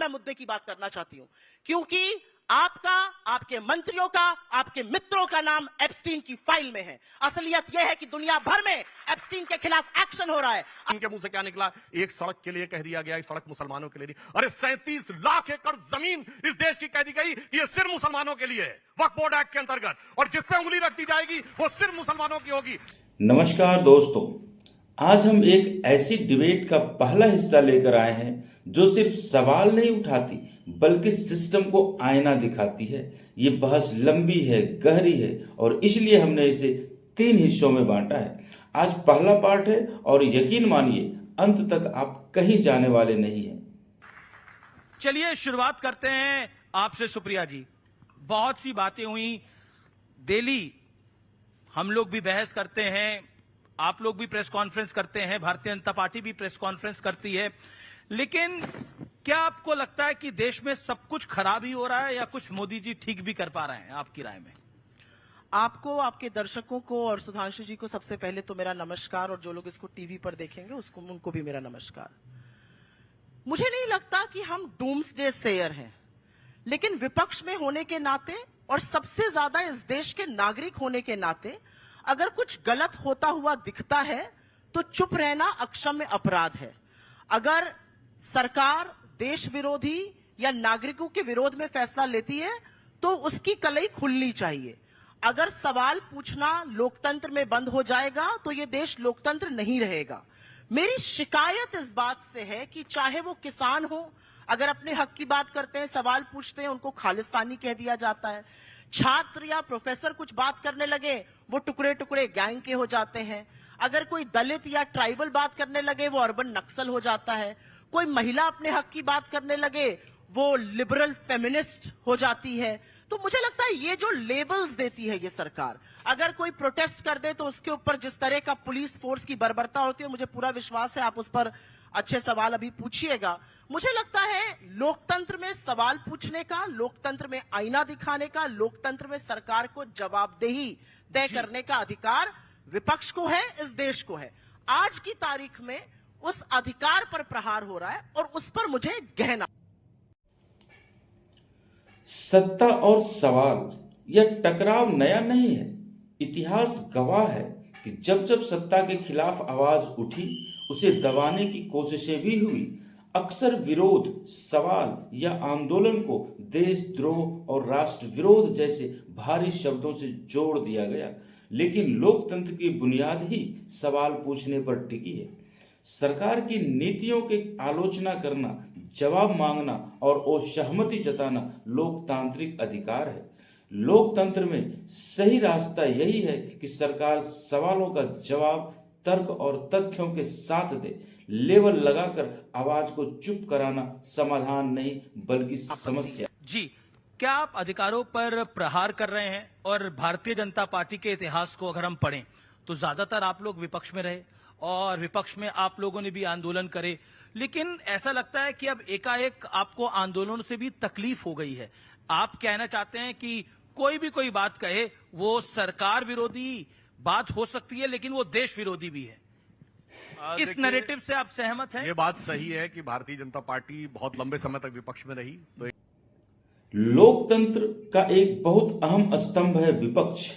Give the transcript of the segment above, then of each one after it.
मैं मुद्दे की बात करना चाहती हूं, क्योंकि आपका, आपके मंत्रियों का, आपके मित्रों का नाम एप्स्टीन की फाइल में है। असलियत यह है कि दुनिया भर में एप्स्टीन के खिलाफ एक्शन हो रहा है। इनके मुंह से क्या निकला? एक सड़क के लिए कह दिया गया, एक सड़क मुसलमानों के लिए नहीं। अरे 37 लाख एकड़ जमीन इस देश की कह दी गई ये सिर्फ मुसलमानों के लिए है, वक्फ बोर्ड एक्ट के अंतर्गत, और जिस पे उंगली रख दी जाएगी वो सिर्फ मुसलमानों की होगी। नमस्कार दोस्तों, आज हम एक ऐसी डिबेट का पहला हिस्सा लेकर आए हैं जो सिर्फ सवाल नहीं उठाती बल्कि सिस्टम को आईना दिखाती है। ये बहस लंबी है, गहरी है और इसलिए हमने इसे 3 हिस्सों में बांटा है। आज पहला पार्ट है और यकीन मानिए अंत तक आप कहीं जाने वाले नहीं हैं। चलिए शुरुआत करते हैं आपसे सुप्रिया जी। बहुत सी बातें हुई, डेली हम लोग भी बहस करते हैं, आप लोग भी प्रेस कॉन्फ्रेंस करते हैं, भारतीय जनता पार्टी भी प्रेस कॉन्फ्रेंस करती है, लेकिन क्या आपको लगता है कि देश में सब कुछ खराब ही हो रहा है या कुछ मोदी जी ठीक भी कर पा रहे हैं आपकी राय में? आपको, आपके दर्शकों को और सुधांशु जी को सबसे पहले तो मेरा नमस्कार, और जो लोग इसको टीवी पर देखेंगे उसको, उनको भी मेरा नमस्कार। मुझे नहीं लगता कि हम डूम्सडे सेयर हैं, लेकिन विपक्ष में होने के नाते और सबसे ज्यादा इस देश के नागरिक होने के नाते अगर कुछ गलत होता हुआ दिखता है तो चुप रहना अक्षम्य अपराध है। अगर सरकार देश विरोधी या नागरिकों के विरोध में फैसला लेती है तो उसकी कलई खुलनी चाहिए। अगर सवाल पूछना लोकतंत्र में बंद हो जाएगा तो यह देश लोकतंत्र नहीं रहेगा। मेरी शिकायत इस बात से है कि चाहे वो किसान हो, अगर अपने हक की बात करते हैं, सवाल पूछते हैं, उनको खालिस्तानी कह दिया जाता है। छात्र या प्रोफेसर कुछ बात करने लगे, वो टुकड़े टुकड़े गैंग के हो जाते हैं। अगर कोई दलित या ट्राइबल बात करने लगे, वो अर्बन नक्सल हो जाता है। कोई महिला अपने हक की बात करने लगे, वो लिबरल फेमिनिस्ट हो जाती है। तो मुझे लगता है ये जो लेबल्स देती है ये सरकार, अगर कोई प्रोटेस्ट कर दे तो उसके ऊपर जिस तरह का पुलिस फोर्स की बर्बरता होती है, मुझे पूरा विश्वास है आप उस पर अच्छे सवाल अभी पूछिएगा। मुझे लगता है लोकतंत्र में सवाल पूछने का, लोकतंत्र में आईना दिखाने का, लोकतंत्र में सरकार को जवाबदेही तय करने का अधिकार विपक्ष को है, इस देश को है। आज की तारीख में उस अधिकार पर प्रहार हो रहा है और उस पर मुझे गहना। सत्ता और सवाल यह टकराव नया नहीं है। इतिहास गवाह है कि जब जब सत्ता के खिलाफ आवाज उठी उसे दबाने की कोशिशें भी हुई। अक्सर विरोध, सवाल या आंदोलन को देशद्रोह और राष्ट्र विरोध जैसे भारी शब्दों से जोड़ दिया गया, लेकिन लोकतंत्र की बुनियाद ही सवाल पूछने पर टिकी है। सरकार की नीतियों की आलोचना करना, जवाब मांगना और असहमति जताना लोकतांत्रिक अधिकार है। लोकतंत्र में सही रास्ता यही है कि सरकार सवालों का जवाब तर्क और तथ्यों के साथ दे। लेवल लगाकर आवाज को चुप कराना समाधान नहीं बल्कि समस्या। जी, क्या आप अधिकारों पर प्रहार कर रहे हैं? और भारतीय जनता पार्टी के इतिहास को अगर हम पढ़ें तो ज्यादातर आप लोग विपक्ष में रहे और विपक्ष में आप लोगों ने भी आंदोलन करे, लेकिन ऐसा लगता है कि अब एकाएक आपको आंदोलनों से भी तकलीफ हो गई है। आप कहना चाहते हैं कि कोई भी कोई बात कहे वो सरकार विरोधी बात हो सकती है, लेकिन वो देश विरोधी भी है। इस नैरेटिव से आप सहमत हैं? ये बात सही है कि भारतीय जनता पार्टी बहुत लंबे समय तक विपक्ष में रही, तो लोकतंत्र का एक बहुत अहम स्तंभ है विपक्ष,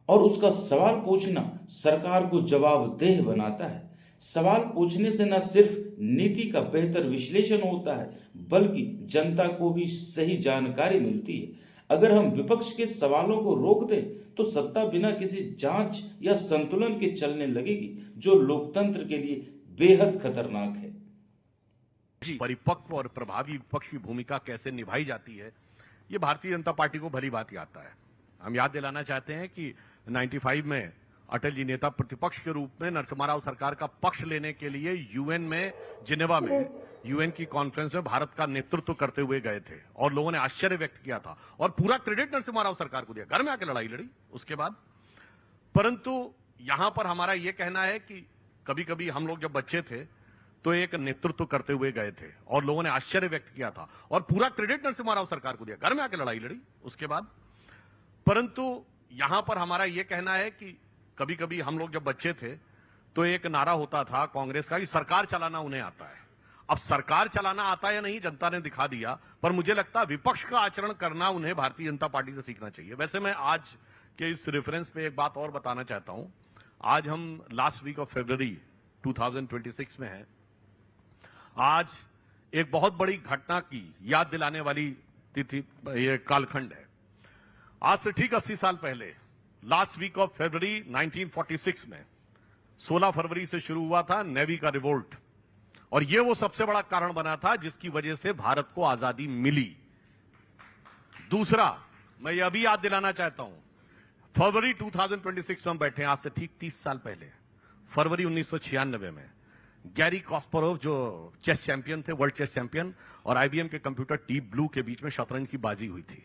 और उसका सवाल पूछना सरकार को जवाबदेह बनाता है। सवाल पूछने से न सिर्फ नीति का बेहतर विश्लेषण होता है बल्कि जनता को भी सही जानकारी मिलती है। अगर हम विपक्ष के सवालों को रोक दें तो सत्ता बिना किसी जांच या संतुलन के चलने लगेगी, जो लोकतंत्र के लिए बेहद खतरनाक है। परिपक्व और प्रभावी विपक्ष की भूमिका कैसे निभाई जाती है, ये भारतीय जनता पार्टी को भली भांति आता है। हम याद दिलाना चाहते हैं कि 95 में अटल जी नेता प्रतिपक्ष के रूप में नरसिम्हा राव सरकार का पक्ष लेने के लिए यूएन में, जिनेवा में यूएन की कॉन्फ्रेंस में भारत का नेतृत्व करते हुए गए थे और लोगों ने आश्चर्य व्यक्त किया था और पूरा क्रेडिट नरसिम्हा राव सरकार को दिया। घर में आके लड़ाई लड़ी उसके बाद। परंतु यहां पर हमारा यह कहना है कि कभी कभी हम लोग जब बच्चे थे तो एक नेतृत्व करते हुए गए थे और लोगों ने आश्चर्य व्यक्त किया था और पूरा क्रेडिट नरसिम्हा राव सरकार को दिया। घर में आके लड़ाई लड़ी उसके बाद। परंतु यहां पर हमारा यह कहना है कि कभी कभी हम लोग जब बच्चे थे तो एक नारा होता था कांग्रेस का कि सरकार चलाना उन्हें आता है। अब सरकार चलाना आता या नहीं जनता ने दिखा दिया, पर मुझे लगता है विपक्ष का आचरण करना उन्हें भारतीय जनता पार्टी से सीखना चाहिए। वैसे मैं आज के इस रेफरेंस पे एक बात और बताना चाहता हूं। आज हम लास्ट वीक ऑफ फरवरी 2026 में हैं। आज एक बहुत बड़ी घटना की याद दिलाने वाली तिथि, ये कालखंड है। आज से ठीक 80 साल पहले लास्ट वीक ऑफ फरवरी 1946 में 16 फरवरी से शुरू हुआ था नेवी का रिवोल्ट, और यह वो सबसे बड़ा कारण बना था जिसकी वजह से भारत को आजादी मिली। दूसरा, मैं यह भी याद दिलाना चाहता हूं, फरवरी 2026 में हम बैठे हैं, आज से ठीक 30 साल पहले फरवरी 1996 में गैरी कास्परोव जो चेस चैंपियन थे, वर्ल्ड चेस चैंपियन, और आईबीएम के कंप्यूटर डीप ब्लू के बीच में शतरंज की बाजी हुई थी।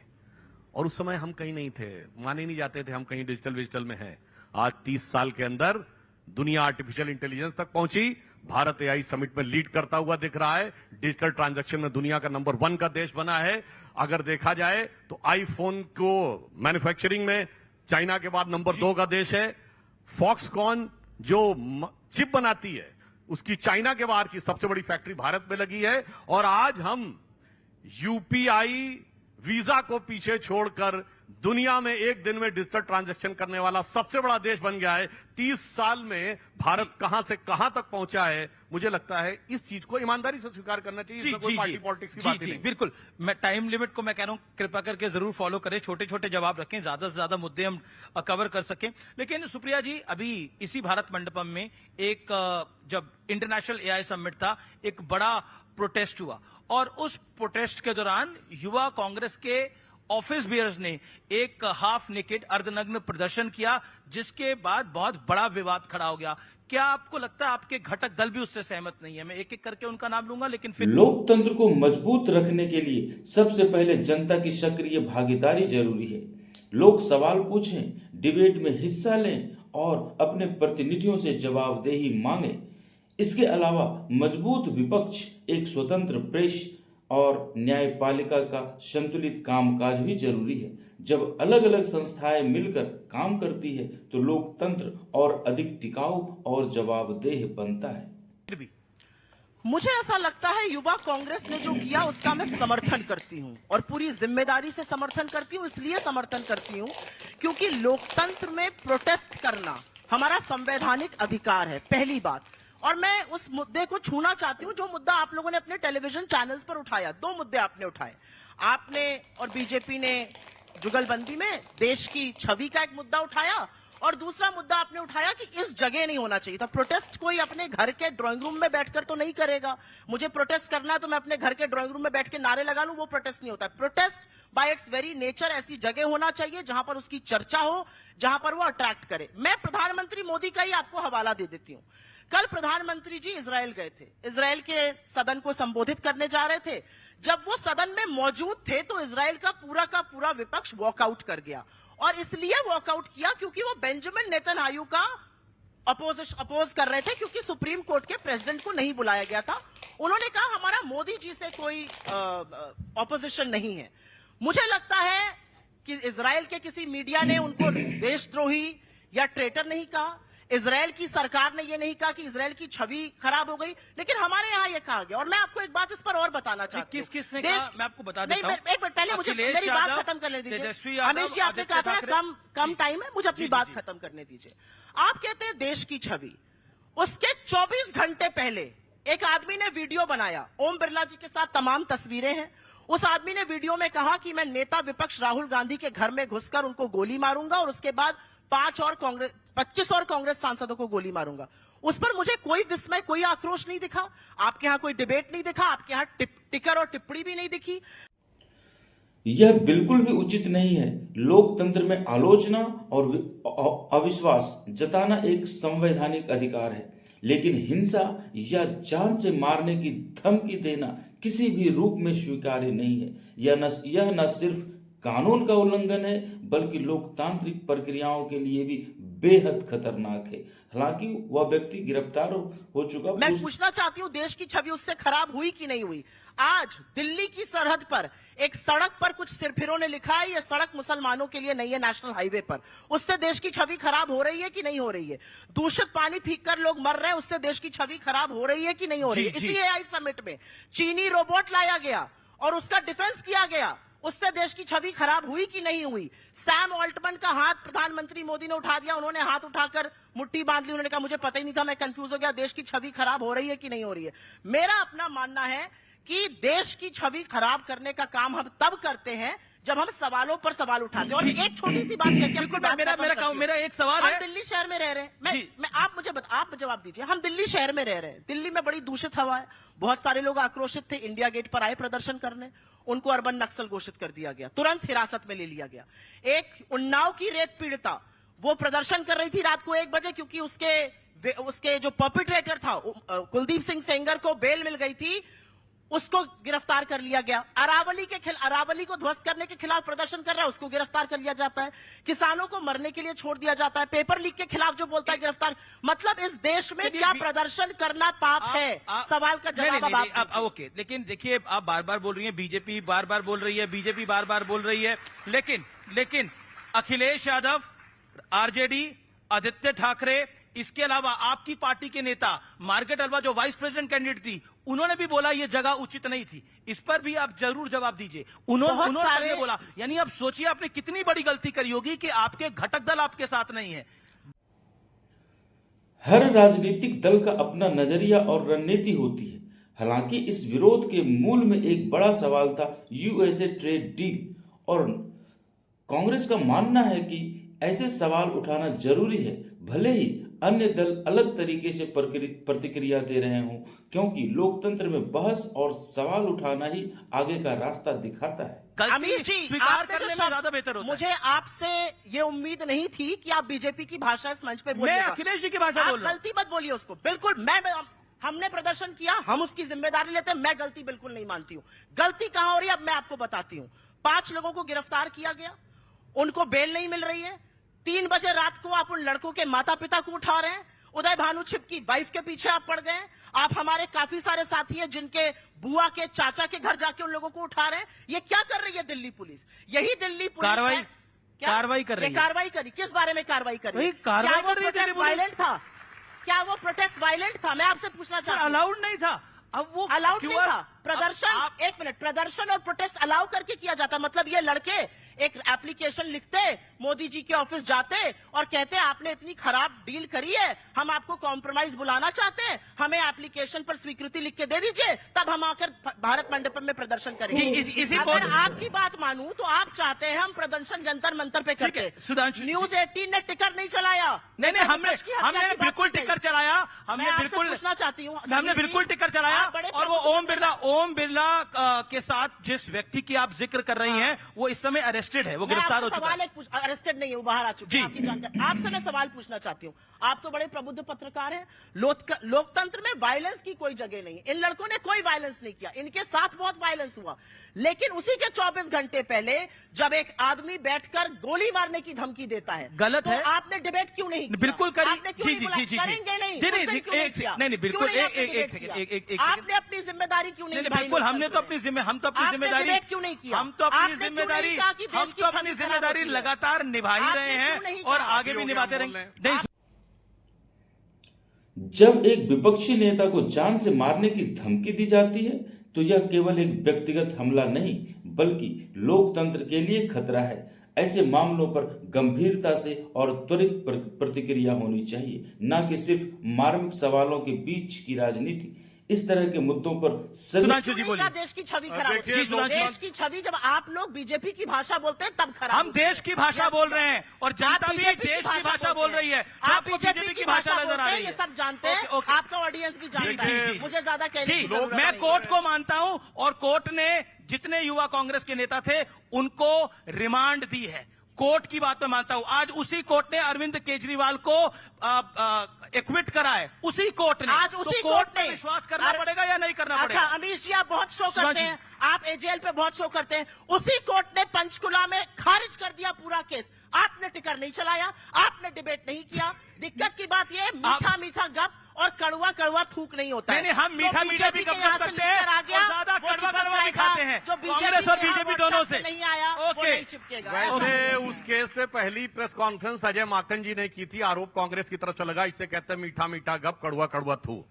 और उस समय हम कहीं नहीं थे, माने नहीं जाते थे हम कहीं डिजिटल में हैं। आज 30 साल के अंदर दुनिया आर्टिफिशियल इंटेलिजेंस तक पहुंची, भारत एआई समिट में लीड करता हुआ दिख रहा है, डिजिटल ट्रांजैक्शन में दुनिया का नंबर 1 का देश बना है। अगर देखा जाए तो आईफोन को मैन्युफैक्चरिंग में चाइना के बाद नंबर 2 का देश है। फॉक्सकॉन जो चिप बनाती है उसकी चाइना के बाहर की सबसे बड़ी फैक्ट्री भारत में लगी है। और आज हम यूपीआई वीजा को पीछे छोड़कर दुनिया में एक दिन में डिजिटल ट्रांजैक्शन करने वाला सबसे बड़ा देश बन गया है। 30 साल में भारत कहां से कहां तक पहुंचा है, मुझे लगता है इस चीज को ईमानदारी से स्वीकार करना चाहिए। इसमें कोई पार्टी पॉलिटिक्स की बात नहीं। बिल्कुल, मैं टाइम लिमिट को मैं कह रहा हूं कृपा करके जरूर फॉलो करें, छोटे छोटे जवाब रखें, ज्यादा से ज्यादा मुद्दे हम कवर कर सकें। लेकिन सुप्रिया जी, अभी इसी भारत मंडपम में एक जब इंटरनेशनल एआई समिट था, एक बड़ा प्रोटेस्ट हुआ, और उस प्रोटेस्ट के दौरान युवा कांग्रेस के ऑफिस बियर्स ने एक हाफ नेकेड अर्धनग्न प्रदर्शन किया, जिसके बाद बहुत बड़ा विवाद खड़ा हो गया। क्या आपको लगता है आपके घटक दल भी उससे सहमत नहीं है? मैं एक एक करके उनका नाम लूंगा, लेकिन फिर लोकतंत्र को मजबूत रखने के लिए सबसे पहले जनता की सक्रिय भागीदारी जरूरी है। लोग सवाल पूछें, डिबेट में हिस्सा लें और अपने प्रतिनिधियों से जवाबदेही मांगे। इसके अलावा मजबूत विपक्ष, एक स्वतंत्र प्रेस और न्यायपालिका का संतुलित कामकाज भी जरूरी है। जब अलग अलग संस्थाएं मिलकर काम करती है तो लोकतंत्र और अधिक टिकाऊ और जवाबदेह बनता है। फिर भी मुझे ऐसा लगता है युवा कांग्रेस ने जो किया उसका मैं समर्थन करती हूं, और पूरी जिम्मेदारी से समर्थन करती हूं। इसलिए समर्थन करती हूं क्योंकि लोकतंत्र में प्रोटेस्ट करना हमारा संवैधानिक अधिकार है, पहली बात। और मैं उस मुद्दे को छूना चाहती हूं जो मुद्दा आप लोगों ने अपने टेलीविजन चैनल्स पर उठाया। 2 मुद्दे आपने उठाए, आपने और बीजेपी ने जुगलबंदी में देश की छवि का एक मुद्दा उठाया, और दूसरा मुद्दा आपने उठाया कि इस जगह नहीं होना चाहिए था। प्रोटेस्ट कोई अपने घर के ड्राइंग रूम में बैठकर तो नहीं करेगा। मुझे प्रोटेस्ट करना है तो मैं अपने घर के ड्राइंग रूम में बैठ के नारे लगा लूं, वो प्रोटेस्ट नहीं होता। Protest bye it's very nature ऐसी जगह होना चाहिए जहां पर उसकी चर्चा हो, जहां पर वो अट्रैक्ट करे। मैं प्रधानमंत्री मोदी का ही आपको हवाला दे देती हूं। कल प्रधानमंत्री जी इजराइल गए थे, इजराइल के सदन को संबोधित करने जा रहे थे। जब वो सदन में मौजूद थे तो इजराइल का पूरा विपक्ष वॉकआउट कर गया, और इसलिए वॉकआउट किया क्योंकि वो बेंजामिन नेतन्याहू का अपोज कर रहे थे, क्योंकि सुप्रीम कोर्ट के प्रेसिडेंट को नहीं बुलाया गया था। उन्होंने कहा हमारा मोदी जी से कोई ऑपोजिशन नहीं है। मुझे लगता है कि इजराइल के किसी मीडिया ने उनको देशद्रोही या ट्रेटर नहीं कहा, इजराइल की सरकार ने यह नहीं कहा कि इजराइल की छवि खराब हो गई, लेकिन हमारे यहां यह कहा गया। और मैं आपको एक बात इस पर और बताना चाहती हूं। किसने कहा? मैं आपको बता देता हूं। एक मिनट पहले मुझे मेरी बात खत्म करने दीजिए। हमेश जी, आपने कहा था कम टाइम है, मुझे अपनी बात खत्म करने दीजिए। आप कहते हैं देश की छवि, उसके 24 घंटे पहले एक आदमी ने वीडियो बनाया, ओम बिरला जी के साथ तमाम तस्वीरें हैं। उस आदमी ने वीडियो में कहा कि मैं नेता विपक्ष राहुल गांधी के घर में घुसकर उनको गोली मारूंगा, और उसके बाद 25 और कांग्रेस सांसदों को गोली मारूंगा। उस पर मुझे कोई विस्मय, कोई आक्रोश नहीं दिखा। आपके यहां कोई डिबेट नहीं दिखा, आपके यहां टिकर और टिप्पणी भी नहीं दिखी। यह बिल्कुल भी उचित नहीं है। लोकतंत्र में आलोचना और अविश्वास जताना एक संवैधानिक अधिकार है, लेकिन हिंसा या जान से मारने की धमकी देना किसी भी रूप में स्वीकार्य नहीं है। यह न सिर्फ कानून का उल्लंघन है, बल्कि लोकतांत्रिक प्रक्रियाओं के लिए भी बेहद खतरनाक है। हालांकि वह व्यक्ति गिरफ्तार हो चुका। मैं पूछना चाहती हूँ, देश की छवि उससे खराब हुई कि नहीं हुई? आज दिल्ली की सरहद पर एक सड़क पर कुछ सिरफिरों ने लिखा है, यह सड़क मुसलमानों के लिए नहीं है, नेशनल हाईवे पर। उससे देश की छवि खराब हो रही है कि नहीं हो रही है? दूषित पानी पीकर कर लोग मर रहे हैं, उससे देश की छवि खराब हो रही है कि नहीं हो रही है? इसी AI समिट में चीनी रोबोट लाया गया और उसका डिफेंस किया गया, उससे देश की छवि खराब हुई कि नहीं हुई? सैम ऑल्टमन का हाथ प्रधानमंत्री मोदी ने उठा दिया, उन्होंने हाथ उठाकर मुट्ठी बांध ली, उन्होंने कहा मुझे पता ही नहीं था, मैं कंफ्यूज हो गया, देश की छवि खराब हो रही है कि नहीं हो रही है? मेरा अपना मानना है कि देश की छवि खराब करने का काम हम तब करते हैं जब हम सवालों पर सवाल उठाते हैं। और एक छोटी सी बात मेरा एक सवाल है। हम दिल्ली शहर में रह रहे हैं, आप जवाब दीजिए। हम दिल्ली शहर में रह रहे हैं, दिल्ली में बड़ी दूषित हवा है, बहुत सारे लोग आक्रोशित थे, इंडिया गेट पर आए प्रदर्शन करने, उनको अर्बन नक्सल घोषित कर दिया गया, तुरंत हिरासत में ले लिया गया। एक उन्नाव की रेप पीड़िता, वो प्रदर्शन कर रही थी रात को 1 बजे, क्योंकि उसके जो परपिट्रेटर था कुलदीप सिंह सेंगर को बेल मिल गई थी, उसको गिरफ्तार कर लिया गया। अरावली को ध्वस्त करने के खिलाफ प्रदर्शन कर रहा है, उसको गिरफ्तार कर लिया जाता है। किसानों को मरने के लिए छोड़ दिया जाता है। पेपर लीक के खिलाफ जो बोलता है गिरफ्तार। मतलब इस देश में क्या प्रदर्शन करना पाप है? सवाल का जवाब आप ओके, लेकिन देखिए, आप बार बार बोल रही हैं, बीजेपी बार बार बोल रही है, बीजेपी बार बार बोल रही है, लेकिन अखिलेश यादव, आरजेडी, आदित्य ठाकरे, इसके अलावा आपकी पार्टी के नेता मार्केट अलवा जो वाइस प्रेसिडेंट कैंडिडेट थी, उन्होंने भी बोला ये जगह उचित नहीं थी। इस पर भी आप जरूर जवाब दीजिए। उन्होंने बोला, यानी आप सोचिए आपने कितनी बड़ी गलती करी होगी कि आपके घटक दल आपके साथ नहीं है। हर राजनीतिक दल का अपना नजरिया और रणनीति होती है। हालांकि इस विरोध के मूल में एक बड़ा सवाल था यूएसए ट्रेड डील, और कांग्रेस का मानना है कि ऐसे सवाल उठाना जरूरी है, भले ही अन्य दल अलग तरीके से प्रतिक्रिया दे रहे हों, क्योंकि लोकतंत्र में बहस और सवाल उठाना ही आगे का रास्ता दिखाता है। अमीर जी, स्वीकार करने में ज्यादा बेहतर होता है। मुझे आपसे ये उम्मीद नहीं थी कि आप बीजेपी की भाषा इस मंच पे बोलिएगा। मैं अखिलेश जी की भाषा बोल रहा हूं। गलती मत बोलिए उसको, बिल्कुल। हमने प्रदर्शन किया, हम उसकी जिम्मेदारी लेते हैं, मैं गलती बिल्कुल नहीं मानती हूं। गलती कहां हो रही है अब मैं आपको बताती हूं। 5 लोगों को गिरफ्तार किया गया, उनको बेल नहीं मिल रही है। 3 बजे रात को आप उन लड़कों के माता पिता को उठा रहे हैं। उदय भानु छिप की वाइफ के पीछे आप पड़ गए। आप हमारे काफी सारे साथी हैं जिनके बुआ के चाचा के घर जाके उन लोगों को उठा रहे हैं। ये क्या कर रही है दिल्ली पुलिस? यही दिल्ली पुलिस कार्रवाई कर रही है। कार्रवाई करी, किस बारे में कार्रवाई करी? क्या वो प्रोटेस्ट वायलेंट था? क्या वो प्रोटेस्ट वायलेंट था? मैं आपसे पूछना चाहता हूं। अलाउड नहीं था। अब वो अलाउड नहीं था। प्रदर्शन, एक मिनट, प्रदर्शन और प्रोटेस्ट अलाउ करके किया जाता। मतलब ये लड़के एक एप्लीकेशन लिखते, मोदी जी के ऑफिस जाते और कहते आपने इतनी खराब डील करी है, हम आपको कॉम्प्रोमाइज बुलाना चाहते हैं, हमें एप्लीकेशन पर स्वीकृति लिख के दे दीजिए, तब हम आकर भारत मंडपम में प्रदर्शन करेंगे। अगर आपकी बात मानूं तो आप चाहते हैं हम प्रदर्शन जंतर मंतर पे करके। न्यूज 18 ने टिकर नहीं चलाया। नहीं, हमने बिल्कुल टिकर चलाया। हमने बिल्कुल पूछना चाहती हूँ, हमने बिल्कुल टिकर चलाया। और वो ओम बिरला के साथ जिस व्यक्ति की आप जिक्र कर रही हैं, वो इस समय अरेस्टेड है, वो गिरफ्तार हो चुका है। अरेस्टेड नहीं है, वो बाहर आ चुका है। आपकी जानकारी, आपसे मैं सवाल पूछना चाहती हूँ। आप तो बड़े प्रबुद्ध पत्रकार हैं। लोकतंत्र में वायलेंस की कोई जगह नहीं। इन लड़कों ने कोई वायलेंस नहीं किया, इनके साथ बहुत वायलेंस हुआ। लेकिन उसी के 24 घंटे पहले जब एक आदमी बैठकर गोली मारने की धमकी देता है, गलत है। आपने डिबेट क्यों नहीं किया? बिल्कुल करी। आपने क्यों नहीं बोला? करेंगे नहीं, नहीं, बिल्कुल एक आपने अपनी जिम्मेदारी क्यों नहीं निभाई? बिल्कुल, हम तो अपनी जिम्मेदारी क्यों नहीं किया? हम तो अपनी जिम्मेदारी लगातार निभा ही रहे हैं और आगे भी निभाते रहेंगे। जब एक विपक्षी नेता को जान से मारने की धमकी दी जाती है तो यह केवल एक व्यक्तिगत हमला नहीं, बल्कि लोकतंत्र के लिए खतरा है। ऐसे मामलों पर गंभीरता से और त्वरित प्रतिक्रिया होनी चाहिए, न कि सिर्फ मार्मिक सवालों के बीच की राजनीति। इस तरह के मुद्दों पर देश की छवि खराब होती है। देश की छवि, जब आप लोग बीजेपी की भाषा बोलते हैं तब खराब। हम देश की भाषा बोल रहे हैं और जनता भी देश की भाषा बोल रही है। आप बीजेपी की भाषा नजर आ रही है, ये सब जानते हैं, आपका ऑडियंस भी जानता है। मुझे ज्यादा कहने की जरूरत नहीं। मैं कोर्ट को मानता हूं और कोर्ट ने जितने युवा कांग्रेस के नेता थे उनको रिमांड दी है, कोर्ट की बात मैं मानता हूं। आज उसी कोर्ट ने अरविंद केजरीवाल को एक्विट करा है, उसी कोर्ट ने। आज उसी तो कोर्ट पे ने विश्वास करना पड़ेगा या नहीं करना अच्छा, पड़ेगा? अमीश जी आप बहुत शो शिवाजी। करते हैं, आप एजेएल पे बहुत शो करते हैं। उसी कोर्ट ने पंचकुला में खारिज कर दिया पूरा केस। आपने टिकर नहीं चलाया, आपने डिबेट नहीं किया। दिक्कत की बात यह मीठा मीठा गप और कड़वा कड़वा थूक नहीं होता है। नहीं, हम मीठा मीठा भी गप कर सकते हैं और ज्यादा कड़वा कड़वा भी खाते हैं। जो कांग्रेस और बीजेपी दोनों से नहीं आया वो ओके। नहीं चिपकेगा। वैसे उस केस पे पहली प्रेस कॉन्फ्रेंस अजय माकन जी ने की थी। आरोप कांग्रेस की तरफ से लगा, इसे कहते हैं मीठा मीठा गप कड़वा कड़वा थू।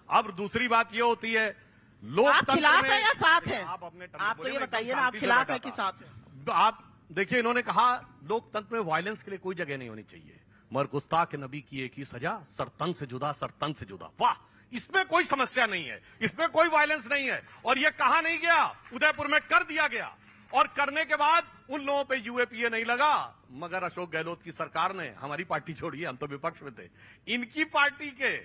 अब दूसरी बात ये होती है, आप लोकतंत्र खिलाफ में है या साथ है? आप अपने आप तो ये बताइए ना, आप खिलाफ है कि साथ है? आप देखिए, इन्होंने कहा लोकतंत्र में वायलेंस के लिए कोई जगह नहीं होनी चाहिए, मगर गुस्ताख नबी की एक ही सजा, सरतन से जुदा, सरतन से जुदा। वाह, इसमें कोई समस्या नहीं है, इसमें कोई वायलेंस नहीं है। और यह कहा नहीं गया, उदयपुर में कर दिया गया। और करने के बाद उन लोगों पे यूएपीए नहीं लगा, मगर अशोक गहलोत की सरकार ने, हमारी पार्टी छोड़िए, हम तो विपक्ष में थे, इनकी पार्टी के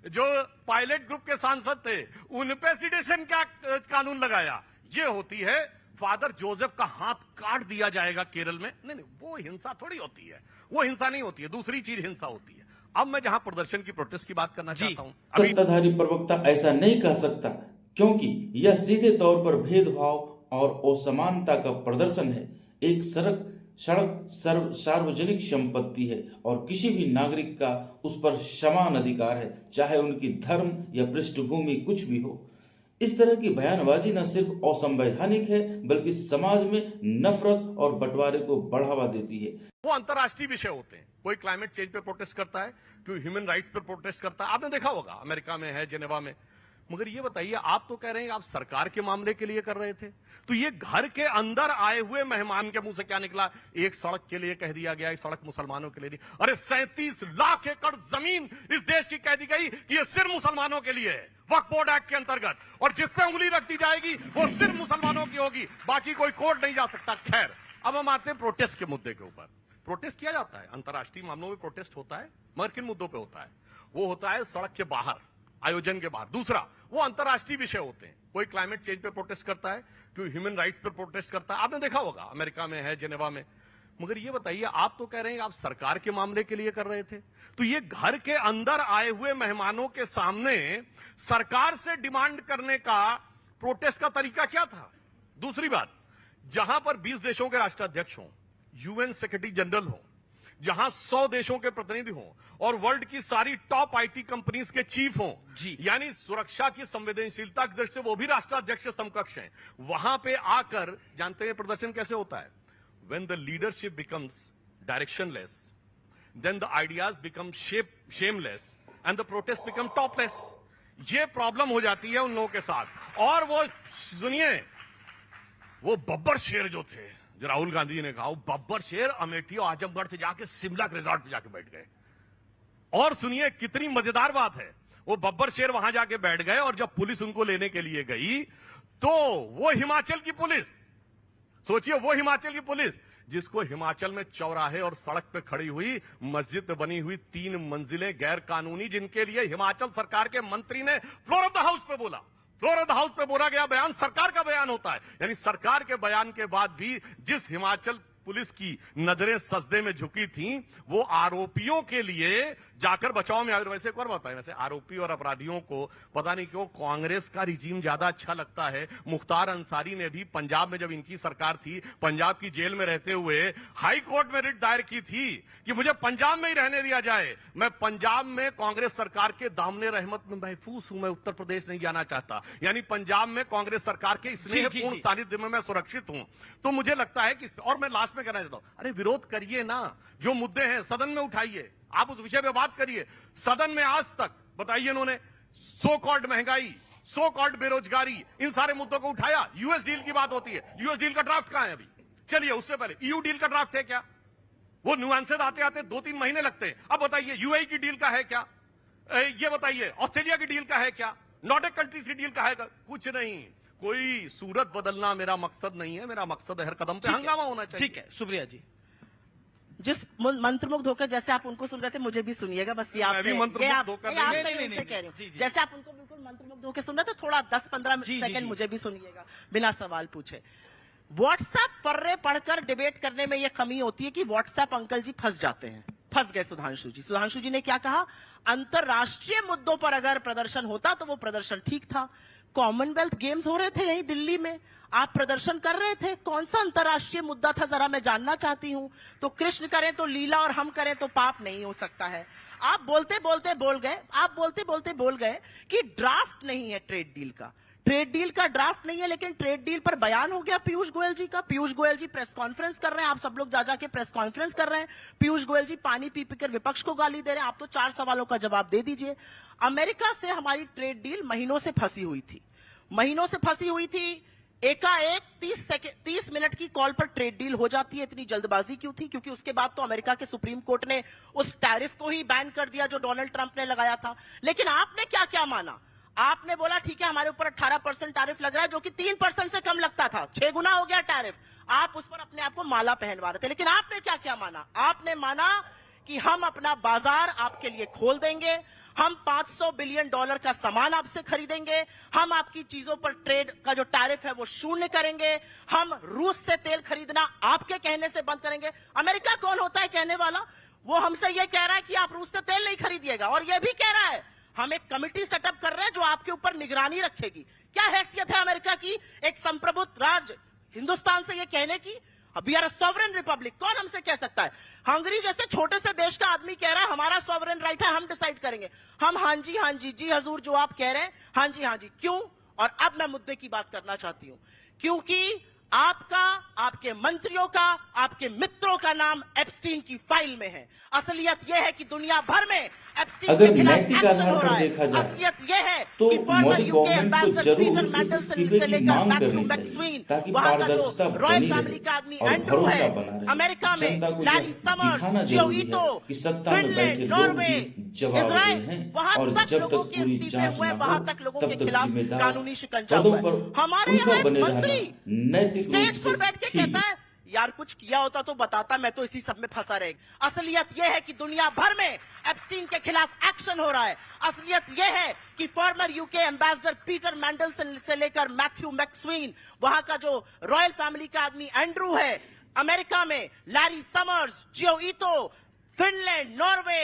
जो पायलट ग्रुप के सांसद थे उन पे सिडेशन का कानून लगाया। ये होती है फादर जोसेफ का हाथ काट दिया जाएगा केरल में। नहीं, वो हिंसा थोड़ी होती है, वो हिंसा नहीं होती है, दूसरी चीज हिंसा होती है। अब मैं जहां प्रदर्शन की प्रोटेस्ट की बात करना चाहता हूं, अभी सत्ताधारी प्रवक्ता ऐसा नहीं कह सकता, क्योंकि यह सीधे तौर पर भेदभाव और असमानता का प्रदर्शन है। एक सड़क सार्वजनिक संपत्ति है और किसी भी नागरिक का उस पर समान अधिकार है, चाहे उनकी धर्म या पृष्ठभूमि कुछ भी हो। इस तरह की बयानबाजी न सिर्फ असंवैधानिक है, बल्कि समाज में नफरत और बंटवारे को बढ़ावा देती है। वो अंतर्राष्ट्रीय विषय होते हैं। कोई क्लाइमेट चेंज पे प्रोटेस्ट करता है, कोई ह्यूमन राइट्स पे प्रोटेस्ट करता है। आपने देखा होगा, अमेरिका में है, जेनेवा में। मगर ये बताइए, आप तो कह रहे हैं आप सरकार के मामले के लिए कर रहे थे, तो ये घर के अंदर आए हुए मेहमान के मुंह से क्या निकला? एक सड़क के लिए कह दिया गया, एक सड़क मुसलमानों के लिए नहीं। अरे 37 लाख एकड़ जमीन इस देश की कह दी गई कि ये सिर्फ मुसलमानों के लिए है, वक्फ बोर्ड एक्ट के अंतर्गत, और जिस पे उंगली रख दी जाएगी वो सिर्फ मुसलमानों की होगी, बाकी कोई कोर्ट नहीं जा सकता। खैर, अब हम आते हैं प्रोटेस्ट के मुद्दे के ऊपर। प्रोटेस्ट किया जाता है, अंतर्राष्ट्रीय मामलों में प्रोटेस्ट होता है, मगर किन मुद्दों पे होता है? वो होता है सड़क के बाहर, आयोजन के बाहर। दूसरा, वो अंतर्राष्ट्रीय विषय होते हैं। कोई क्लाइमेट चेंज पे प्रोटेस्ट करता है, कोई ह्यूमन राइट्स पे प्रोटेस्ट करता है। आपने देखा होगा, अमेरिका में है, जेनेवा में। मगर ये बताइए, आप तो कह रहे हैं आप सरकार के मामले के लिए कर रहे थे, तो ये घर के अंदर आए हुए मेहमानों के सामने सरकार से डिमांड करने का प्रोटेस्ट का तरीका क्या था? दूसरी बात, जहां पर 20 देशों के राष्ट्राध्यक्ष हों, यूएन सेक्रेटरी जनरल हो, जहां 100 देशों के प्रतिनिधि हों और वर्ल्ड की सारी टॉप आईटी कंपनीज के चीफ हों, जी, यानी सुरक्षा की संवेदनशीलता की दृष्टि से वो भी राष्ट्राध्यक्ष के समकक्ष हैं, वहां पे आकर जानते हैं प्रदर्शन कैसे होता है? When the leadership becomes directionless, then the ideas become shameless and the protest become topless. ये प्रॉब्लम हो जाती है उन लोगों के साथ। और वो सुनिए, वो बब्बर शेर जो थे, जो राहुल गांधी जी ने कहा, वो बब्बर शेर अमेठी और आजमगढ़ से जाके शिमला के रिजॉर्ट पे जाके बैठ गए। और सुनिए कितनी मजेदार बात है, वो बब्बर शेर वहां जाके बैठ गए और जब पुलिस उनको लेने के लिए गई तो वो हिमाचल की पुलिस, सोचिए वो हिमाचल की पुलिस जिसको हिमाचल में चौराहे और सड़क पे खड़ी हुई मस्जिद बनी हुई 3 मंजिलें गैर कानूनी, जिनके लिए हिमाचल सरकार के मंत्री ने फ्लोर ऑफ द हाउस पे बोला, फ्लोर ऑफ द हाउस पे बोला गया बयान सरकार का बयान होता है। यानी सरकार के बयान के बाद भी जिस हिमाचल पुलिस की नजरें सजदे में झुकी थीं, वो आरोपियों के लिए जाकर बचाव में आए। वैसे एक और बात है, वैसे आरोपी और अपराधियों को पता नहीं क्यों कांग्रेस का रिजीम ज्यादा अच्छा लगता है। मुख्तार अंसारी ने भी पंजाब में जब इनकी सरकार थी, पंजाब की जेल में रहते हुए हाई कोर्ट में रिट दायर की थी कि मुझे पंजाब में ही रहने दिया जाए, मैं पंजाब में कांग्रेस सरकार के दामने रहमत में महफूज हूं, मैं उत्तर प्रदेश नहीं जाना चाहता। यानी पंजाब में कांग्रेस सरकार के स्नेहपूर्ण सानिध्य में मैं सुरक्षित हूं। तो मुझे लगता है कि, और मैं लास्ट में कहना चाहता हूं, अरे विरोध करिए ना, जो मुद्दे हैं सदन में उठाइए, आप उस विषय पे बात करिए। सदन में आज तक बताइए इन्होंने सो कॉल्ड महंगाई, सो कॉल्ड बेरोजगारी, इन सारे मुद्दों को उठाया। यूएस डील की बात होती है, यूएस डील का ड्राफ्ट कहां है अभी? चलिए उससे पहले ईयू डील का ड्राफ्ट है क्या? वो नुआंसेस आते आते 2-3 महीने लगते हैं। अब बताइए यूएई की डील का है क्या? ये बताइए ऑस्ट्रेलिया की डील का है क्या? नॉर्डिक कंट्रीज की डील का है? कुछ नहीं। कोई सूरत बदलना मेरा मकसद नहीं है, मेरा मकसद हर कदम पे हंगामा होना चाहिए। ठीक है, शुक्रिया जी। जिस मंत्रमुग्ध होकर जैसे आप उनको सुन रहे थे, मुझे भी सुनिएगा, बस ये आपसे कह रही हूँ। जैसे आप उनको बिल्कुल मंत्रमुग्ध होकर सुन रहे थे, थोड़ा 10-15 सेकंड मुझे भी सुनिएगा बिना सवाल पूछे। व्हाट्सएप फर्रे पढ़कर डिबेट करने में यह कमी होती है कि व्हाट्सएप अंकल जी फंस जाते हैं। फंस गए सुधांशु जी। सुधांशु जी ने क्या कहा, अंतरराष्ट्रीय मुद्दों पर अगर प्रदर्शन होता तो वो प्रदर्शन ठीक था। कॉमनवेल्थ गेम्स हो रहे थे यहीं दिल्ली में, आप प्रदर्शन कर रहे थे, कौन सा अंतरराष्ट्रीय मुद्दा था जरा मैं जानना चाहती हूं। तो कृष्ण करें तो लीला और हम करें तो पाप नहीं हो सकता है। आप बोलते बोलते बोल गए कि ड्राफ्ट नहीं है ट्रेड डील का। ट्रेड डील का ड्राफ्ट नहीं है, लेकिन ट्रेड डील पर बयान हो गया पीयूष गोयल जी का। पीयूष गोयल जी प्रेस कॉन्फ्रेंस कर रहे हैं, आप सब लोग जा जाके प्रेस कॉन्फ्रेंस कर रहे हैं। पीयूष गोयल जी पानी पी पीकर विपक्ष को गाली दे रहे हैं। आप तो 4 सवालों का जवाब दे दीजिए। अमेरिका से हमारी ट्रेड डील महीनों से फंसी हुई थी। एकाएक 30 मिनट की कॉल पर ट्रेड डील हो जाती है। इतनी जल्दबाजी क्यों थी? क्योंकि उसके बाद तो अमेरिका के सुप्रीम कोर्ट ने उस टैरिफ को ही बैन कर दिया जो डोनाल्ड ट्रंप ने लगाया था। लेकिन आपने क्या क्या माना? आपने बोला ठीक है हमारे ऊपर 18% टैरिफ लग रहा है, जो कि 3% से कम लगता था, 6 गुना हो गया टैरिफ। आप उस पर अपने आप को माला पहनवा रहे थे। लेकिन आपने क्या क्या माना? आपने माना कि हम अपना बाजार आपके लिए खोल देंगे, हम $500 बिलियन का सामान आपसे खरीदेंगे, हम आपकी चीजों पर ट्रेड का जो टैरिफ है वो शून्य करेंगे, हम रूस से तेल खरीदना आपके कहने से बंद करेंगे। अमेरिका कौन होता है कहने वाला? वो हमसे ये कह रहा है कि आप रूस से तेल नहीं खरीदिएगा, और ये भी कह रहा है हम एक कमिटी सेटअप कर रहे हैं जो आपके ऊपर निगरानी रखेगी। क्या हैसियत है अमेरिका की एक संप्रभुत्व राज्य हिंदुस्तान से ये कहने की? We are a sovereign republic. कौन हमसे कह सकता है? हंगरी जैसे छोटे से देश का आदमी कह रहा है हमारा सॉवरेन राइट है, हम डिसाइड करेंगे। हम हाँ जी जी हजूर जो आप कह रहे हैं, हाँ जी क्यों? और अब मैं मुद्दे की बात करना चाहती हूं, क्योंकि आपका, आपके मंत्रियों का, आपके मित्रों का नाम एप्स्टीन की फाइल में है। असलियत यह है कि दुनिया भर में एप्स्टीन अगर के खिलाफ नैतिक एक्शन आधार हो पर रहा है। देखा जाए असलियत यह है तो कि फॉर्मर मोदी यूके गवर्नमेंट को एम्बेसडर जरूर पीटर इस मैंडलसन इस्तीफे से की लेकर मांग मैथ्यू करनी मैक्सवीन, चाहिए ताकि वहां का पारदर्शिता जो रॉयल बनी फैमिली रहे का आदमी और एंड्रू भरोसा है, बना रहे। अमेरिका में जनता को लैरी यह समर्स, दिखाना जियो जरूरी ईतो, है कि सत्ता में फिनलैंड, बैठे लोग नॉर्वे, भी जवाबदेह इजराइल, हैं वहां और तक जब लोगों तक के पूरी इस्तीफे जांच हुए, न वहां हो तक लोगों तब के तक खिलाफ जिम्मेदार कानूनी शिकंजा पदों हुआ है। पर हमारे उनका यहाँ एक बने रहना मंत्री नैतिक रूप स्टेज से पर बैठ के ठीक कहता है। है यार कुछ किया होता तो बताता, मैं तो इसी सब में फंसा रहेगा। असलियत यह है कि दुनिया भर में एप्स्टीन के खिलाफ एक्शन हो रहा है। असलियत यह है कि फॉर्मर यूके एम्बेसडर पीटर मैंडलसन से लेकर मैथ्यू मैक्सवीन, वहां का जो रॉयल फैमिली का आदमी एंड्रू है, अमेरिका में लैरी समर्स, जियो ईतो, फिनलैंड, नॉर्वे,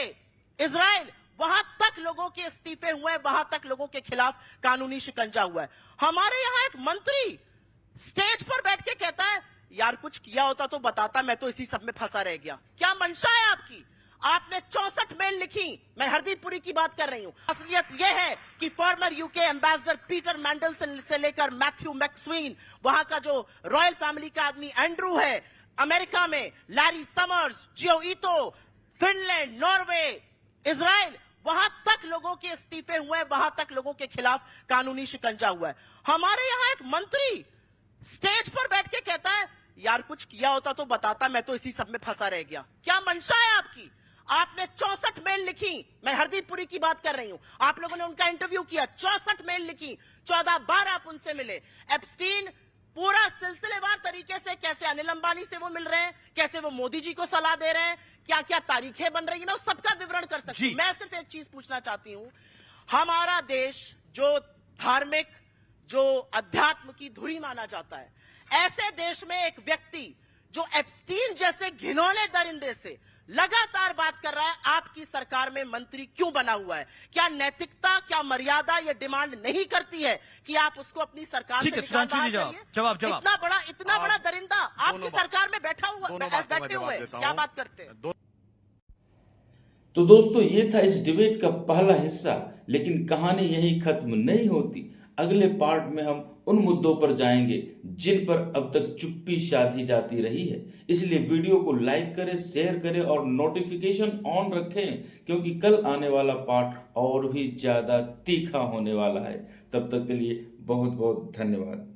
इजराइल, वहां तक लोगों के इस्तीफे हुए, वहां तक लोगों के खिलाफ कानूनी शिकंजा हुआ है। हमारे यहां एक मंत्री स्टेज पर बैठ के कहता है यार कुछ किया होता तो बताता, मैं तो इसी सब में फंसा रह गया। क्या मंशा है आपकी? आपने 64 मेल लिखी, मैं हरदीपपुरी की बात कर रही हूं। असलियत यह है कि फॉर्मर यूके एम्बेसडर पीटर मैंडलसन से लेकर मैथ्यू मैक्सवीन, वहां का जो रॉयल फैमिली का आदमी एंड्रू है, अमेरिका में लैरी समर्स, जियो ईतो, फिनलैंड, नॉर्वे, इजराइल, वहां तक लोगों के इस्तीफे हुए, वहां तक लोगों के खिलाफ कानूनी शिकंजा हुआ है। हमारे यहां एक मंत्री स्टेज पर बैठ के कहता है यार कुछ किया होता तो बताता, मैं तो इसी सब में फंसा रह गया। क्या मंशा है आपकी? आपने 64 मेल लिखी, मैं हरदीपपुरी की बात कर रही हूं। आप लोगों ने उनका इंटरव्यू किया, 64 मेल लिखी, 14 बार आप उनसे मिले। एप्स्टीन पूरा सिलसिलेवार तरीके से कैसे अनिल अंबानी से वो मिल रहे हैं, कैसे वो मोदी जी को सलाह दे रहे हैं, क्या क्या तारीखें बन रही है, मैं उस सबका विवरण कर सकती हूं। मैं सिर्फ एक चीज पूछना चाहती हूं, हमारा देश जो धार्मिक, जो अध्यात्म की धुरी माना जाता है, ऐसे देश में एक व्यक्ति जो एप्स्टीन जैसे घिनौने दरिंदे से लगातार बात कर रहा है, आपकी सरकार में मंत्री क्यों बना हुआ है? क्या नैतिकता, क्या मर्यादा ये डिमांड नहीं करती है कि आप उसको अपनी सरकार से निकाल बाहर करिए? जवाब इतना बड़ा दरिंदा आपकी सरकार में बैठा हुआ, बैठे हुए क्या बात करते हैं? तो दोस्तों ये था इस डिबेट का पहला हिस्सा, लेकिन कहानी यही खत्म नहीं होती। अगले पार्ट में हम उन मुद्दों पर जाएंगे जिन पर अब तक चुप्पी साधी जाती रही है। इसलिए वीडियो को लाइक करें, शेयर करें और नोटिफिकेशन ऑन रखें, क्योंकि कल आने वाला पार्ट और भी ज्यादा तीखा होने वाला है। तब तक के लिए बहुत बहुत धन्यवाद।